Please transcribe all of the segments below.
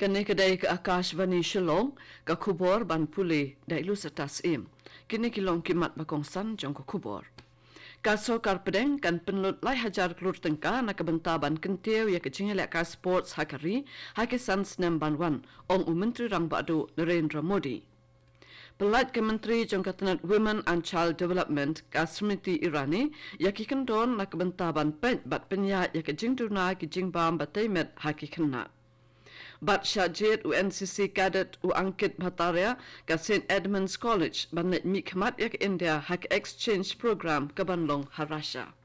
Kani kedai ke Akashvani Shillong ka khubor ban puli dailu setas im. Kini kilong kimat bakongsan jong ka khubor. Kaso karpedeng kan penlut lai hajar kelur tengka na kebentaban kentiu ya kecingilek ka sports hakari hake sans nem banwan ong Menteri Rang Badu Narendra Modi. Pelat Kementeri Jongkatanat Women and Child Development Kasmiti Irani yakikan don na kebentaban pet bat penya ya kejingduna kejingbam bataimet hakikena. Bat Syajid UNCC Cadet U Angkit Bhataria ke St. Edmunds College banlet mikmat ya ke India hak exchange program ke Banlong Harasha.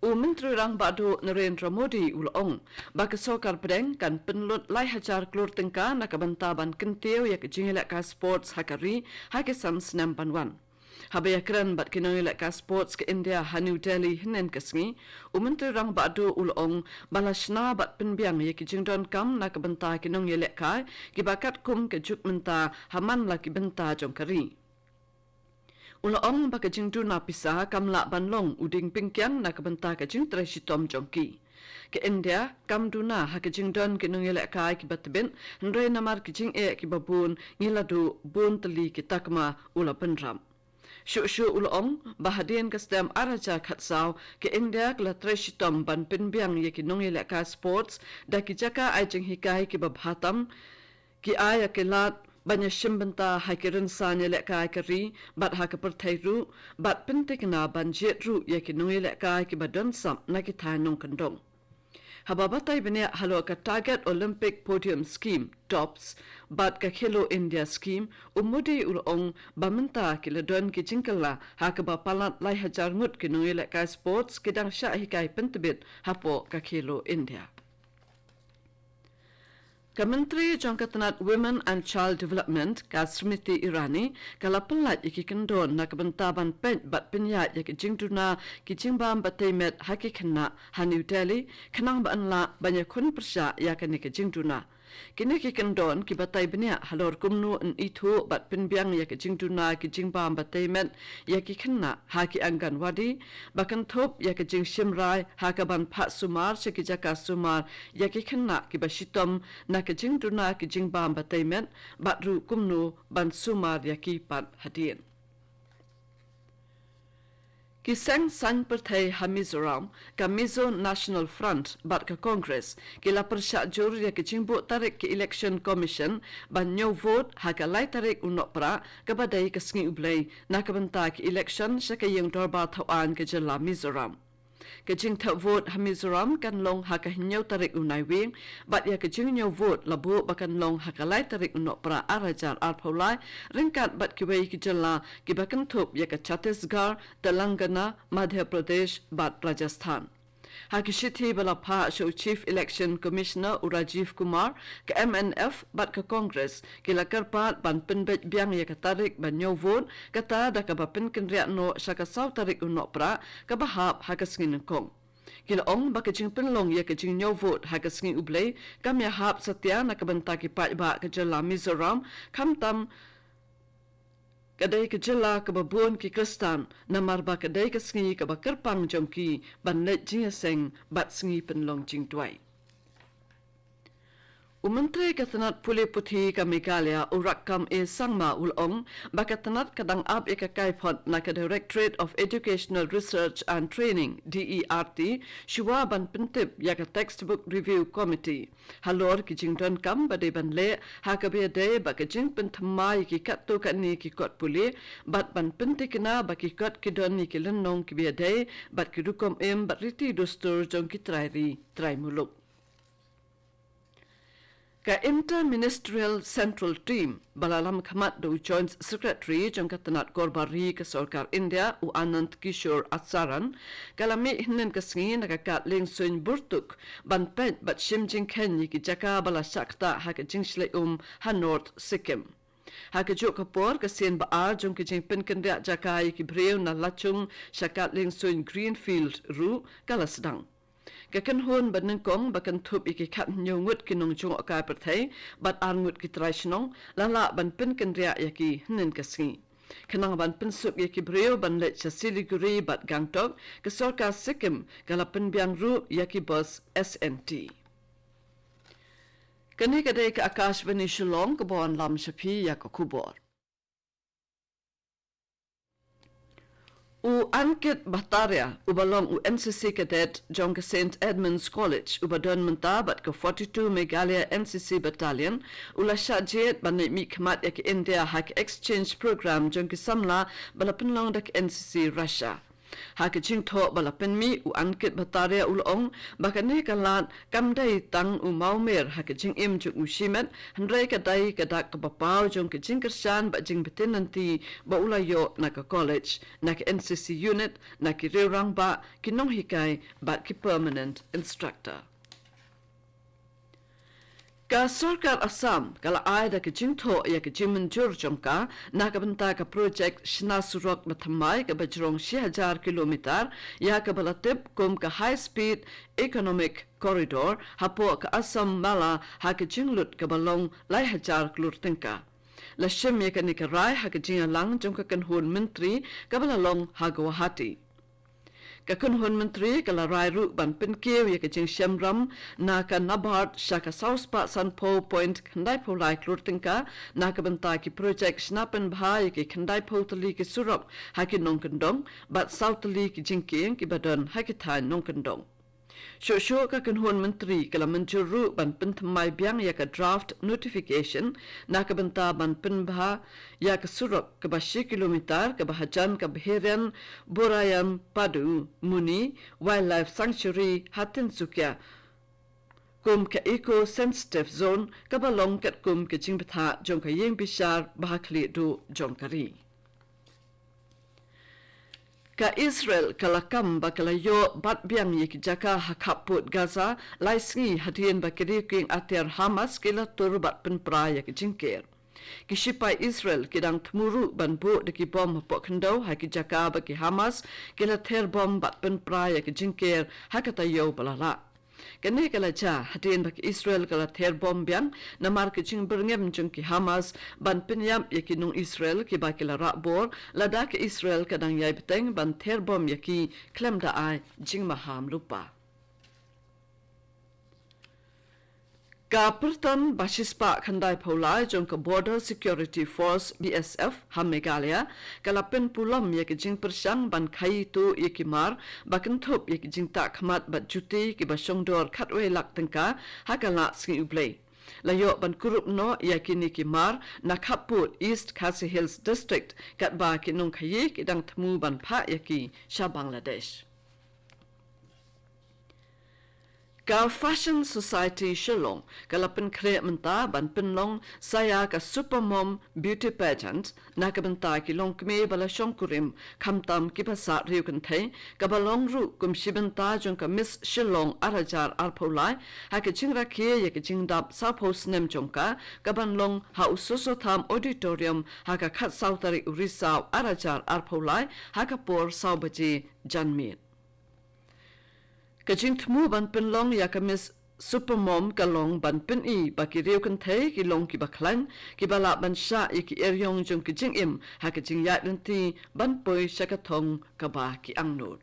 Menteri Rang Badu Narendra Modi ulong baka sokar pedeng kan penlut lai hajar kelur tengka na kebentaban kentiu ya ke jingilek ka sports hakari hake sans nampanwan. Habaya keren bat kinongilek ka sports ke India ha New Delhi hinen kesngi Menteri Rang Badu ulong balashna bat penbiang ya ke jingdon kam na kebenta kinongilek ka kibakat kum ke juk menta haman la kibenta jongkari. Ulong baka jingdu na pisa kamla banlong uding pingkyang na kabenta ka jing tresitom jongki. Ke India kamduna ha ka jingdon kinungilek ka kibatbin ndre namar ki jing kibabun ngiladu bun teli kitakma ula penram. Syu ulong bahadien ka stem araja khatsau ke India kla tresitom ban pinbiang ye kinungilek ka sports da ki jaka ai jing hikai kibabhatam ki aya kelat banyak shimbenta hakirin sanya lekkai kari bat haka perthairu bat pentikna banjit ru yakinui lekkai ki badan sam nakita nong kendong. Hababatai benya halo ka target Olympic podium scheme tops bat ka Khelo India scheme umudi ulong bamenta kiladon ki jingkala haka bapalat lai hajar ngut kinui lekkai sports kidang sya hikai pentebit hapo ka Khelo India. Kementeri Jongkatanat Women and Child Development Kasmiti Irani kalapelat ikikendon na kebentaban pet bat penyat ya kejingduna kijingbam bataimet hakikena ha New Delhi kenang baanla banyak kun persya ya kene kejingduna. Kini kikendon kibatai benya halor kumnu en itu bat penbiang ya kejingduna kijingbam bataimet ya kikena haki anggan wadi bahkan top ya kejing shimrai hakaban pak sumar sekijaka sumar ya kikena kibashitom na kejingduna kijingbam bataimet batru kumnu ban sumar ya kipat hadin. Kisang sang partai Mizoram ka Mizo National Front bat ka Congress kila persyak jur ya kejingbu tarik ke Election Commission ban nyaw vote haka lai tarik unok pra kabadai kesengi ublay na kabenta ke election syaka yang dorba tauan ke jela Mizoram. Kejing tak vote Mizoram kan long haka hinyaw tarik unai wing bat ya kejing nyaw vote labu bakan long haka lai tarik unok pra arajar arpaulai ringkat bat kiwai ke jela kibakan thup ya ke Chhattisgarh, Telangana, Madhya Pradesh bat Rajasthan. Hakishiti balapa show Chief Election Commissioner Rajiv Kumar ke MNF bat ke Congress kila kerpat ban penbet biang ya katarik ban nyaw vote kata da kabapin kenriak no syaka saw tarik unok pra kabahap hakasngin kong. Kila ong bakajing penlong ya kajing nyaw vote hakasngin ublay kam ya hap satya na kabenta ki pat ba ke jela Mizoram kamtam kadai ke jela ke babun ki kristan namar ba kadai ke sengi ke bakerpang jongki ban let jingaseng bat sengi penlong jing tuai. Menteri Katanat Puli Putih ke Meghalaya Urakam Sangma ulong bakatanat kadang ab ikakaipot na ke Directorate of Educational Research and Training DERT syua ban pentip ya ke Textbook Review Committee halor ki jingdon kam badai ban le ha ke biade bakajing pentamai ki kattu kani ki kot puli bat ban pentikna baki kot kidon ni ki lenong ki biade bat ki rukom bat riti dustur jong ki trai muluk. Ka Inter-Ministerial Central Team balalam khamat do Joint Secretary Jongkatanat Gorbari ke Sarkar India u Anand Kishore Atsaran kalami hinen kesngi nakakat ling suin burtuk ban pet bat shimjing kenyi ki jaka bala sakta ha ke jingsle ha North Sikkim. Ha ke juk kapor ke sien baar jong ke jing pen kendrak jaka ki breu na lachung syakat ling suin Greenfield ru kala sedang. Kakan hon banan kong bakan thup iki kat nyongut kinong jong akai perthai bat arngut ki traishnong lala ban pen kendria yaki hnen kasngi. Kenang ban pen sup yaki breu ban let Siliguri bat Gangtok ke Sarkar Sikkim kala pen biang ru yaki bos SNT. Kani kadai ka Akashvani Shillong ka bon lam shapi ya ka kubor. U Ankit Bataria ubalong u NCC cadet jong ka St. Edmunds College ubadon mentabat ka 42 Megalia NCC Battalion ula shajet banai mi khmat ek India hak exchange program jong ki samla balapin long dak NCC Russia. Hak jing tho balapin mi u Ankit Bataria ulong bakane kalat kamdai tang u maumer hak jing im jong u shimet handrai kadai kadak ka bapau jong ki jing kersan ba jing betin nanti ba ulayo na ka college na ka NCC unit na ki reurang ba ki nong hikai ba ki permanent instructor. Ka Sarkar Assam kala ai da ki jingtho ya ki jimenjur jongka na ka banta ka project Shnasurok mathamai ka bajrong 6000 kilometer ya ka balatip kum ka high speed economic corridor hapo ka Assam mala ha ka jinglut ka balong 1000 klurtingka. La shim ya ka nikarai ha ka jingalang jongka kanhun menteri ka balalong ha Guwahati. Kakunhun menteri kala rairu ban pinkiw ya kajing shamram na ka nabard shaka south pa sanpo point khandai po lai klurtingka na ka banta ki project snapen bha ya ki khandai po tali ki surok ha ki nongkandong bat south tali ki jingking ki badan ha ki thai nongkandong. Shosho ka kanhun menteri kala menjuru ban pinthamai biang ya ka draft notification na ka banta ban pinbha ya ka surok ka 10 kilometer ka bahajan ka bherian Borayam Padu Muni Wildlife Sanctuary Hatin Sukya kum ka eco sensitive zone ka balong kat kum ka jingpatha jong ka yeng bishar bahakli du jongkari. Ka Israel kalakam bakalayo bat biang yik jaka hakaput Gaza laisingi hadian bakiri king ater Hamas kila turbat penpra yak jingker. Kishipai Israel kidang tmuru banbu deki bom hapok kendau haki jaka baki Hamas kila ter bom bat penpra yak jingker hakatayo balala. Kani kala cha hadian baki Israel kala ter bom biang namar ke jing berngem jung ki Hamas ban pinyam yaki nung Israel ki bakila rakbor lada ke Israel kadang yai beteng ban ter bom yaki klem da ai jing maham lupa. Ka pertan basispa khandai pholai jong ka Border Security Force BSF ham Meghalaya kalapin pulam ye ki jing persang ban khai tu ye ki mar bakin thop ye ki jing ta khmat bat juti ki basong dor khatwe lak tengka hakala sing ublei layo ban kurup no ye ki ni ki mar na khaput East Khasi Hills District kat ba ki nong khaye ki dang thmu ban pha ye ki sha Bangladesh. Ka Fashion Society Shillong kalapin kre menta ban pinlong saya ka supermom beauty pageant na ka benta ki long kme bala shongkurim khamtam ki basa riu kan thai ka balong ru kum shibenta jong ka Miss Shillong arajar arpolai ha ka jingra khe ye ka jingdap sapos nem jongka ka banlong ha usoso tham auditorium ha ka khat sautari urisa arajar arpolai ha ka por saubaji janmit. Kajing tmu ban pinlong ya ka Miss Supermom kalong ban pin I baki riu kan thai ki long ki baklan ki bala ban sha I ki eryong jong ki jing im ha ka jing ya lenti ban poi shakathong ka ba ki angnut.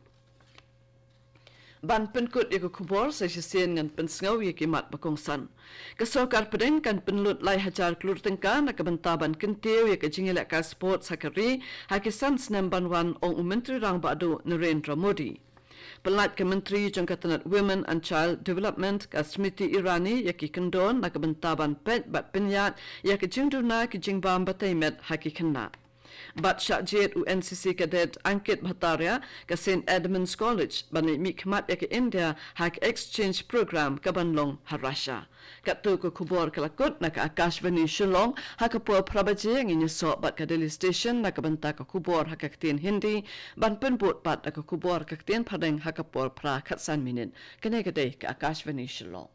Ban pin kut ya ka kubor sa sien ngan pin sngaw ya ki mat bakong san. Ka sokar pedeng kan pinlut lai hajar klur tengka na ka banta ban kintiu ya ka jing elak ka sports hakari ha ki san snem ban wan ong menteri rang badu Narendra Modi. Pelat ke Menteri Jangkatan Women and Child Development ka Smriti Irani ya ki kendon na ka bentaban pet bat pinyat ya ki jingduna ki jingbam bataimet haki kena. Bat syakjet UNCC cadet Ankit Bhataria ka St. Edmunds College bani mikmat ya ki India hak exchange program ka banlong Harasha. Katu ko kubor kalakut na ka Akashvani Shillong hakapo prabaji ang inyasok bat ka Daily Station na ka banta ka kubor hakaktin Hindi ban penbut bat na ka kubor kaktin padeng hakapor pra katsan minit. Kanay ka Akashvani Shillong.